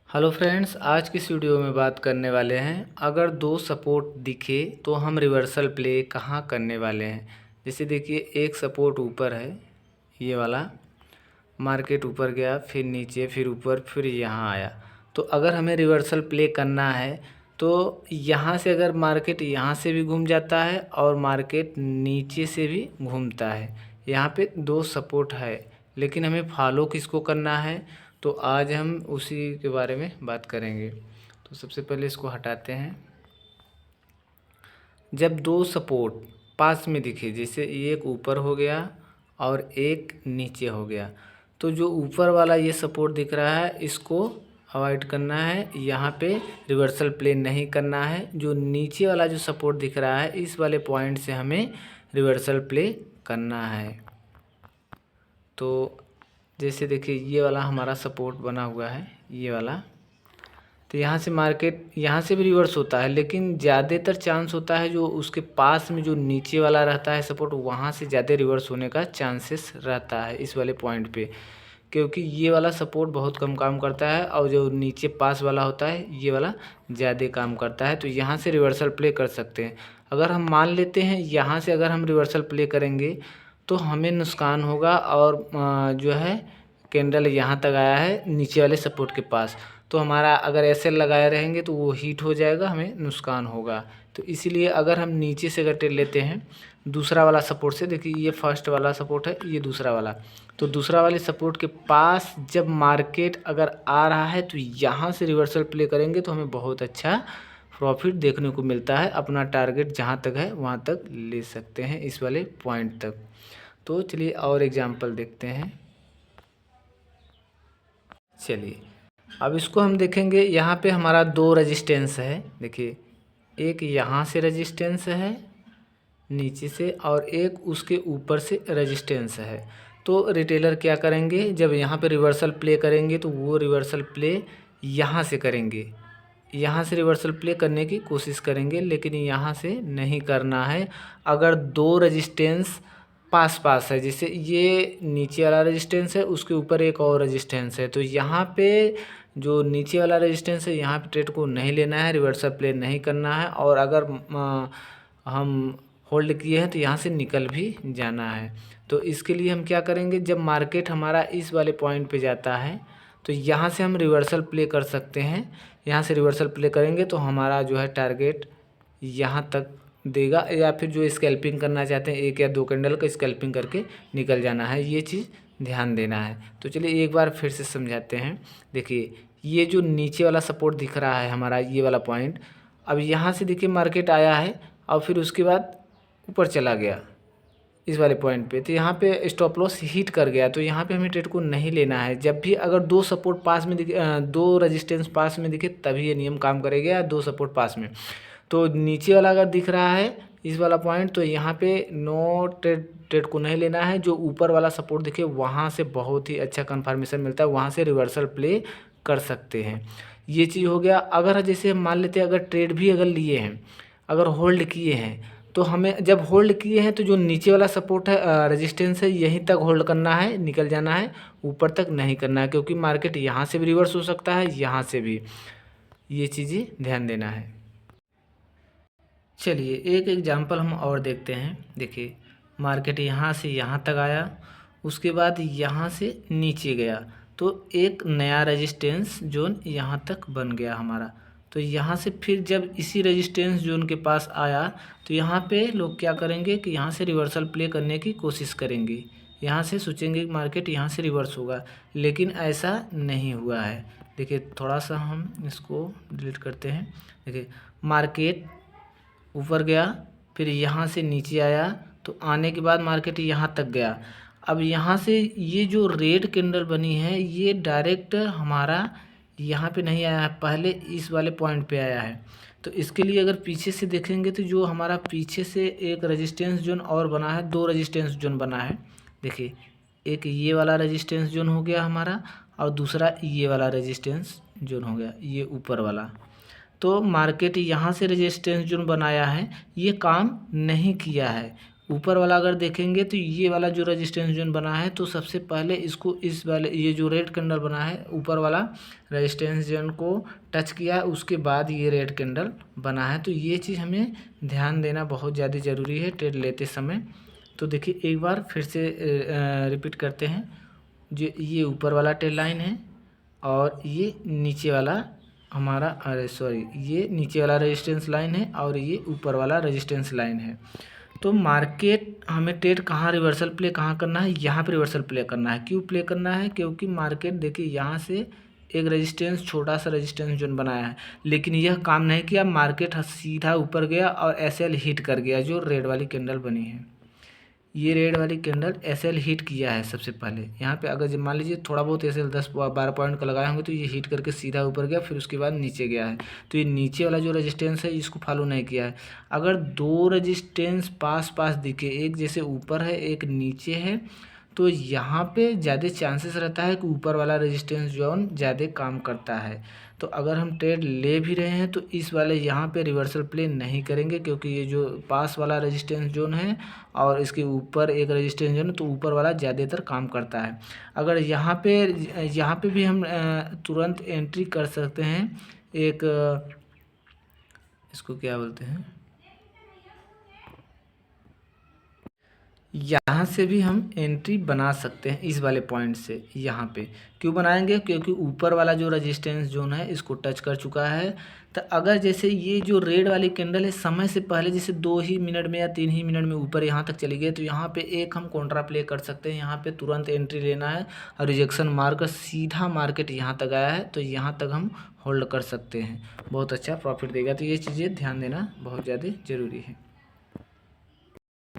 Hello friends, आज की इस वीडियो में बात करने वाले हैं अगर दो सपोर्ट दिखे तो हम रिवर्सल प्ले कहाँ करने वाले हैं। जैसे देखिए, एक सपोर्ट ऊपर है, ये वाला मार्केट ऊपर गया, फिर नीचे, फिर ऊपर, फिर यहाँ आया। तो अगर हमें रिवर्सल प्ले करना है तो यहाँ से अगर मार्केट यहाँ से भी घूम जाता है और मार्केट नीचे से भी घूमता है। यहाँ पे दो सपोर्ट है, लेकिन हमें फॉलो किसको करना है, तो आज हम उसी के बारे में बात करेंगे। तो सबसे पहले इसको हटाते हैं। जब दो सपोर्ट पास में दिखे, जैसे एक ऊपर हो गया और एक नीचे हो गया, तो जो ऊपर वाला ये सपोर्ट दिख रहा है इसको अवॉइड करना है, यहाँ पे रिवर्सल प्ले नहीं करना है। जो नीचे वाला जो सपोर्ट दिख रहा है इस वाले पॉइंट से हमें रिवर्सल प्ले करना है। तो जैसे देखिए, ये वाला हमारा सपोर्ट बना हुआ है, ये वाला। तो यहाँ से मार्केट यहाँ से भी रिवर्स होता है, लेकिन ज़्यादातर चांस होता है जो उसके पास में जो नीचे वाला रहता है सपोर्ट, वहाँ से ज़्यादा रिवर्स होने का चांसेस रहता है इस वाले पॉइंट पे, क्योंकि ये वाला सपोर्ट बहुत कम काम करता है और जो नीचे पास वाला होता है ये वाला ज़्यादा काम करता है। तो यहाँ से रिवर्सल प्ले कर सकते हैं। अगर हम मान लेते हैं यहाँ से अगर हम रिवर्सल प्ले करेंगे तो हमें नुकसान होगा, और जो है कैंडल यहाँ तक आया है नीचे वाले सपोर्ट के पास, तो हमारा अगर ऐसे लगाए रहेंगे तो वो हीट हो जाएगा, हमें नुकसान होगा। तो इसीलिए अगर हम नीचे से अगर ट्रेड लेते हैं दूसरा वाला सपोर्ट से, देखिए ये फर्स्ट वाला सपोर्ट है, ये दूसरा वाला, तो दूसरा वाले सपोर्ट के पास जब मार्केट अगर आ रहा है तो यहाँ से रिवर्सल प्ले करेंगे तो हमें बहुत अच्छा प्रॉफिट देखने को मिलता है। अपना टारगेट जहाँ तक है वहाँ तक ले सकते हैं, इस वाले पॉइंट तक। तो चलिए और एग्जांपल देखते हैं। चलिए अब इसको हम देखेंगे। यहाँ पे हमारा दो रेजिस्टेंस है, देखिए एक यहाँ से रेजिस्टेंस है नीचे से, और एक उसके ऊपर से रेजिस्टेंस है। तो रिटेलर क्या करेंगे, जब यहाँ पे रिवर्सल प्ले करेंगे तो वो रिवर्सल प्ले यहाँ से करेंगे, यहाँ से रिवर्सल प्ले करने की कोशिश करेंगे, लेकिन यहाँ से नहीं करना है। अगर दो रेजिस्टेंस पास पास है, जैसे ये नीचे वाला रेजिस्टेंस है, उसके ऊपर एक और रेजिस्टेंस है, तो यहाँ पे जो नीचे वाला रेजिस्टेंस है यहाँ पे ट्रेड को नहीं लेना है, रिवर्सल प्ले नहीं करना है। और अगर हम होल्ड किए हैं तो यहाँ से निकल भी जाना है। तो इसके लिए हम क्या करेंगे, जब मार्केट हमारा इस वाले पॉइंट पे जाता है तो यहाँ से हम रिवर्सल प्ले कर सकते हैं। यहाँ से रिवर्सल प्ले करेंगे तो हमारा जो है टारगेट यहाँ तक देगा, या फिर जो स्कैल्पिंग करना चाहते हैं एक या दो कैंडल का स्कैल्पिंग करके निकल जाना है, ये चीज़ ध्यान देना है। तो चलिए एक बार फिर से समझाते हैं। देखिए ये जो नीचे वाला सपोर्ट दिख रहा है हमारा, ये वाला पॉइंट, अब यहाँ से देखिए मार्केट आया है और फिर उसके बाद ऊपर चला गया इस वाले पॉइंट पे, तो यहाँ पे स्टॉप लॉस हिट कर गया। तो यहाँ पे हमें ट्रेड को नहीं लेना है। जब भी अगर दो सपोर्ट पास में दिखे, दो रेजिस्टेंस पास में दिखे, तभी ये नियम काम करेगा, या दो सपोर्ट पास में। तो नीचे वाला अगर दिख रहा है इस वाला पॉइंट, तो यहाँ पे नो ट्रेड को नहीं लेना है। जो ऊपर वाला सपोर्ट दिखे वहाँ से बहुत ही अच्छा कन्फर्मेशन मिलता है, वहाँ से रिवर्सल प्ले कर सकते हैं। ये चीज़ हो गया। अगर जैसे मान लेते हैं अगर ट्रेड भी अगर लिए हैं, अगर होल्ड किए हैं, तो हमें जब होल्ड किए हैं तो जो नीचे वाला सपोर्ट है रेजिस्टेंस है यहीं तक होल्ड करना है, निकल जाना है, ऊपर तक नहीं करना है, क्योंकि मार्केट यहाँ से भी रिवर्स हो सकता है, यहाँ से भी। ये चीज़ें ध्यान देना है। चलिए एक एग्जांपल हम और देखते हैं। देखिए मार्केट यहाँ से यहाँ तक आया, उसके बाद यहाँ से नीचे गया, तो एक नया रेजिस्टेंस जोन यहाँ तक बन गया हमारा। तो यहाँ से फिर जब इसी रेजिस्टेंस जोन के पास आया तो यहाँ पे लोग क्या करेंगे कि यहाँ से रिवर्सल प्ले करने की कोशिश करेंगे, यहाँ से सोचेंगे कि मार्केट यहाँ से रिवर्स होगा, लेकिन ऐसा नहीं हुआ है। देखिए थोड़ा सा हम इसको डिलीट करते हैं। देखिए मार्केट ऊपर गया, फिर यहाँ से नीचे आया, तो आने के बाद मार्केट यहाँ तक गया। अब यहाँ से ये जो रेड कैंडल बनी है ये डायरेक्ट हमारा यहाँ पे नहीं आया है, पहले इस वाले पॉइंट पे आया है। तो इसके लिए अगर पीछे से देखेंगे तो जो हमारा पीछे से एक रेजिस्टेंस जोन और बना है, दो रेजिस्टेंस जोन बना है। देखिए एक ये वाला रेजिस्टेंस जोन हो गया हमारा, और दूसरा ये वाला रेजिस्टेंस जोन हो गया, ये ऊपर वाला। तो मार्केट यहाँ से रेजिस्टेंस जोन बनाया है, ये काम नहीं किया है, ऊपर वाला अगर देखेंगे तो ये वाला जो रेजिस्टेंस जोन बना है, तो सबसे पहले इसको इस वाले ये जो रेड कैंडल बना है ऊपर वाला रेजिस्टेंस जोन को टच किया, उसके बाद ये रेड कैंडल बना है। तो ये चीज़ हमें ध्यान देना बहुत ज़्यादा ज़रूरी है ट्रेड लेते समय। तो देखिए एक बार फिर से रिपीट करते हैं। जो ये ऊपर वाला ट्रेड लाइन है और ये नीचे वाला हमारा ये नीचे वाला रेजिस्टेंस लाइन है और ये ऊपर वाला रेजिस्टेंस लाइन है। तो मार्केट हमें ट्रेड कहाँ रिवर्सल प्ले कहाँ करना है, यहाँ पे रिवर्सल प्ले करना है। क्यों प्ले करना है? क्योंकि मार्केट देखिए यहाँ से एक रेजिस्टेंस छोटा सा रेजिस्टेंस जोन बनाया है, लेकिन यह काम नहीं किया, मार्केट सीधा ऊपर गया और एसएल हिट कर गया। जो रेड वाली कैंडल बनी है, ये रेड वाली कैंडल एसएल हिट किया है सबसे पहले। यहाँ पे अगर मान लीजिए थोड़ा बहुत एसएल 10-12 पॉइंट का लगाए होंगे तो ये हिट करके सीधा ऊपर गया, फिर उसके बाद नीचे गया है। तो ये नीचे वाला जो रेजिस्टेंस है इसको फॉलो नहीं किया है। अगर दो रेजिस्टेंस पास पास दिखे, एक जैसे ऊपर है एक नीचे है, तो यहाँ पे ज़्यादा चांसेस रहता है कि ऊपर वाला रेजिस्टेंस जोन ज़्यादा काम करता है। तो अगर हम ट्रेड ले भी रहे हैं तो इस वाले यहाँ पे रिवर्सल प्ले नहीं करेंगे, क्योंकि ये जो पास वाला रेजिस्टेंस जोन है और इसके ऊपर एक रेजिस्टेंस जोन, तो ऊपर वाला ज़्यादातर काम करता है। अगर यहाँ पे भी हम तुरंत एंट्री कर सकते हैं। एक इसको क्या बोलते हैं, यहाँ से भी हम एंट्री बना सकते हैं इस वाले पॉइंट से। यहाँ पे क्यों बनाएंगे? क्योंकि ऊपर वाला जो रेजिस्टेंस जोन है इसको टच कर चुका है। तो अगर जैसे ये जो रेड वाली कैंडल है समय से पहले जैसे 2 ही मिनट में या 3 ही मिनट में ऊपर यहाँ तक चली गई, तो यहाँ पे एक हम कॉन्ट्रा प्ले कर सकते हैं। यहाँ पे तुरंत एंट्री लेना है और रिजेक्शन मारकर सीधा मार्केट यहाँ तक आया है तो यहाँ तक हम होल्ड कर सकते हैं, बहुत अच्छा प्रॉफिट देगा। तो ये चीज़ें ध्यान देना बहुत ज़्यादा ज़रूरी है।